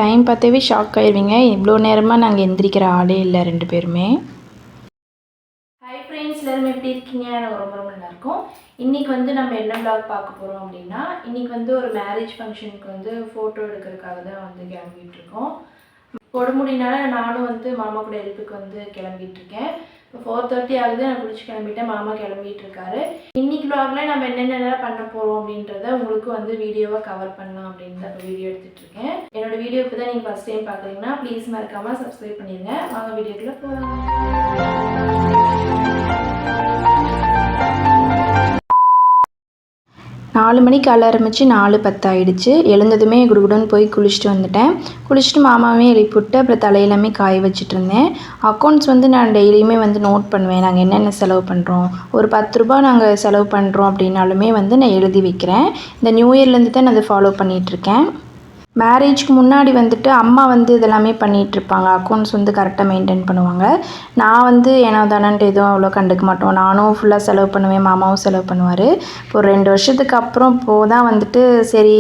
Time பார்த்தாவே shock ஆயிடுவீங்க. இவ்வளோ நேரமாக நாங்கள் எந்திரிக்கிற ஆளே இல்லை 2 பேருமே. ஹாய் ஃப்ரெண்ட்ஸ், எல்லாரும் எப்படி இருக்கீங்க? நாங்கள் ரொம்ப ரொம்ப நல்லாயிருக்கோம். இன்றைக்கி வந்து நம்ம என்ன விளாக் பார்க்க போகிறோம் அப்படின்னா, இன்றைக்கி வந்து ஒரு மேரேஜ் ஃபங்க்ஷனுக்கு வந்து ஃபோட்டோ எடுக்கிறதுக்காக தான் வந்து கிளம்பிகிட்ருக்கோம். கொடுமுடினால நானும் வந்து மாமா கூட ஹெல்ப்புக்கு வந்து கிளம்பிகிட்ருக்கேன். இப்போ 4:30 ஆகுது. நான் குளிச்சு கிளம்பிட்டேன். மாமா கிளம்பிகிட்டு இருக்காரு. இன்றைக்கி விளாகில் நம்ம என்னென்னலாம் பண்ண போகிறோம் அப்படின்றத உங்களுக்கு வந்து வீடியோவாக கவர் பண்ணலாம் அப்படின்னு தான் இப்போ வீடியோ எடுத்துகிட்ருக்கேன். என்னோடய வீடியோ இப்போ தான் நீங்கள் ஃபஸ்ட் டைம் பார்க்குறீங்கன்னா ப்ளீஸ் மறக்காமல் சப்ஸ்கிரைப் பண்ணிடுங்க. வாங்க வீடியோக்குள்ளே போகலாம். 4 மணிக்கு ஆரம்பித்து 4:10 ஆகிடுச்சு. எழுந்ததுமே குடுகுடுன்னு போய் குளிச்சுட்டு வந்துட்டேன். குளிச்சுட்டு மாமாவே எழுப்பிவிட்டு அப்புறம் தலையெல்லாமே காய வச்சுட்டு இருந்தேன். அக்கௌண்ட்ஸ் வந்து நான் டெய்லியுமே வந்து நோட் பண்ணுவேன். நாங்கள் என்னென்ன செலவு பண்ணுறோம், ஒரு 10 ரூபா நாங்கள் செலவு பண்ணுறோம் அப்படின்னாலுமே வந்து நான் எழுதி வைக்கிறேன். இந்த நியூ இயர்லேருந்து தான் நான் அதை ஃபாலோ பண்ணிகிட்ருக்கேன். மேரேஜ்க்கு முன்னாடி வந்துட்டு அம்மா வந்து இதெல்லாமே பண்ணிகிட்ருப்பாங்க. அக்கௌண்ட்ஸ் வந்து கரெக்டாக மெயின்டைன் பண்ணுவாங்க. நான் வந்து ஏனோ தானன்ட்டு எதுவும் அவ்வளோ கண்டுக்க மாட்டோம். நானும் ஃபுல்லாக செலவு பண்ணுவேன், மாமாவும் செலவு பண்ணுவார். இப்போ ஒரு 2 வருஷத்துக்கு அப்புறம் தான் வந்துட்டு சரி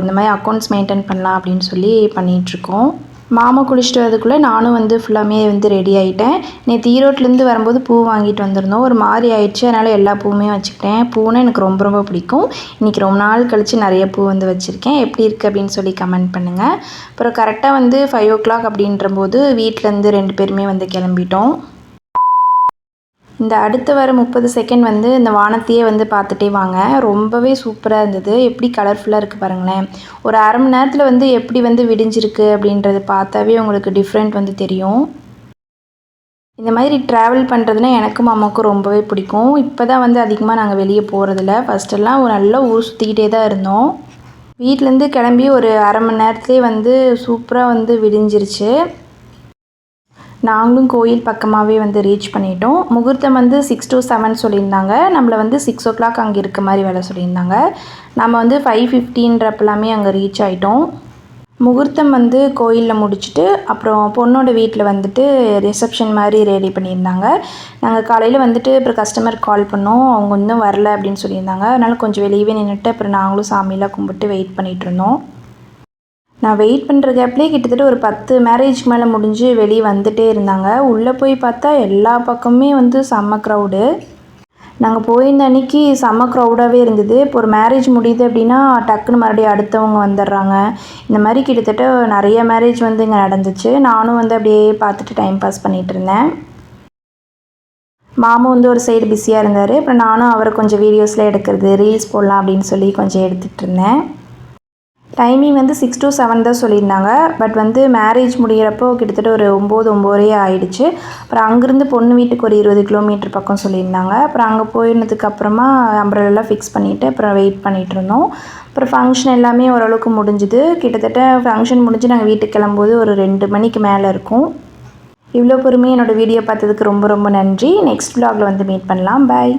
இந்த மாதிரி அக்கௌண்ட்ஸ் மெயின்டைன் பண்ணலாம் அப்படின்னு சொல்லி பண்ணிகிட்ருக்கோம். மாமா குளிச்சுட்டு வரதுக்குள்ளே நானும் வந்து ஃபுல்லாமே வந்து ரெடி ஆகிட்டேன். நேற்று ஈரோட்லேருந்து வரும்போது பூ வாங்கிட்டு வந்திருந்தோம். ஒரு மாதிரி ஆயிடுச்சு. அதனால் எல்லா பூவுமே வச்சுக்கிட்டேன். பூனா எனக்கு ரொம்ப ரொம்ப பிடிக்கும். இன்றைக்கி ரொம்ப நாள் கழித்து நிறைய பூ வந்து வச்சுருக்கேன். எப்படி இருக்குது அப்படின்னு சொல்லி கமெண்ட் பண்ணுங்கள். அப்புறம் கரெக்டாக வந்து 5 o'clock அப்படின்றபோது வீட்டிலேருந்து 2 பேருமே வந்து கிளம்பிட்டோம். இந்த அடுத்து வர 30 செகண்ட் வந்து இந்த வானத்தையே வந்து பார்த்துட்டே வாங்க. ரொம்பவே சூப்பராக இருந்தது. எப்படி கலர்ஃபுல்லாக இருக்குது பாருங்களேன். ஒரு அரை மணி நேரத்தில் வந்து எப்படி வந்து விடிஞ்சிருக்கு அப்படின்றது பார்த்தாவே உங்களுக்கு டிஃப்ரெண்ட் வந்து தெரியும். இந்த மாதிரி ட்ராவல் பண்ணுறதுனா எனக்கும் மாமாவுக்கும் ரொம்பவே பிடிக்கும். இப்போ தான் வந்து அதிகமாக நாங்கள் வெளியே போகிறதில்ல. ஃபஸ்ட்டெல்லாம் ஒரு நல்ல ஊர் சுற்றிக்கிட்டே தான் இருந்தோம். வீட்டிலேருந்து கிளம்பி ஒரு அரை மணி நேரத்துலேயே வந்து சூப்பராக வந்து விடிஞ்சிருச்சு. நாங்களும் கோயில் பக்கமாகவே வந்து ரீச் பண்ணிட்டோம். முகூர்த்தம் வந்து 6 to 7 சொல்லியிருந்தாங்க. நம்மளை வந்து 6 o'clock அங்கே இருக்க மாதிரி வேலை சொல்லியிருந்தாங்க. நம்ம வந்து 5:15 அங்கே ரீச் ஆகிட்டோம். முகூர்த்தம் வந்து கோயிலில் முடிச்சுட்டு அப்புறம் பொண்ணோட வீட்டில் வந்துட்டு ரிசப்ஷன் மாதிரி ரெடி பண்ணியிருந்தாங்க. நாங்கள் காலையில் வந்துட்டு அப்புறம் கஸ்டமருக்கு கால் பண்ணோம். அவங்க இன்னும் வரல அப்படின்னு சொல்லியிருந்தாங்க. அதனால் கொஞ்சம் வெளியவே நின்றுட்டு அப்புறம் நாங்களும் சாமியெல்லாம் கும்பிட்டு வெயிட் பண்ணிகிட்டு இருந்தோம். நான் வெயிட் பண்ணுற கேப்லேயே கிட்டத்தட்ட ஒரு 10 மேரேஜ்க்கு மேலே முடிஞ்சு வெளியே வந்துகிட்டே இருந்தாங்க. உள்ளே போய் பார்த்தா எல்லா பக்கமுமே வந்து செம்ம க்ரௌடு. நாங்கள் போயிருந்த அன்றைக்கி செம்ம க்ரௌடாகவே இருந்தது. இப்போ ஒரு மேரேஜ் முடியுது அப்படின்னா டக்குன்னு மறுபடியும் அடுத்தவங்க வந்துடுறாங்க. இந்த மாதிரி கிட்டத்தட்ட நிறைய மேரேஜ் வந்து இங்கே நடந்துச்சு. நானும் வந்து அப்படியே பார்த்துட்டு டைம் பாஸ் பண்ணிகிட்டு இருந்தேன். மாமா வந்து ஒரு சைடு பிஸியாக இருந்தார். அப்புறம் நானும் அவரை கொஞ்சம் வீடியோஸில் எடுக்கிறது, ரீல்ஸ் போடலாம் அப்படின்னு சொல்லி கொஞ்சம் எடுத்துகிட்டு இருந்தேன். டைமிங் வந்து 6 to 7 தான் சொல்லியிருந்தாங்க. பட் வந்து மேரேஜ் முடிகிறப்போ கிட்டத்தட்ட ஒரு 9 ஆகிடுச்சு. அப்புறம் அங்கேருந்து பொண்ணு வீட்டுக்கு ஒரு 20 கிலோமீட்டர் பக்கம் சொல்லியிருந்தாங்க. அப்புறம் அங்கே போயிருந்ததுக்கப்புறமா அம்ப்ரெல்லாம் ஃபிக்ஸ் பண்ணிவிட்டு அப்புறம் வெயிட் பண்ணிகிட்டு இருந்தோம். அப்புறம் ஃபங்க்ஷன் எல்லாமே ஓரளவுக்கு முடிஞ்சுது. கிட்டத்தட்ட ஃபங்க்ஷன் முடிஞ்சு நாங்கள் வீட்டுக்கு கிளம்பும்போது ஒரு 2 மணிக்கு மேலே இருக்கும். இவ்வளோ பொறுமையாக என்னோடய வீடியோ பார்த்ததுக்கு ரொம்ப ரொம்ப நன்றி. நெக்ஸ்ட் vlogல வந்து மீட் பண்ணலாம். பாய்.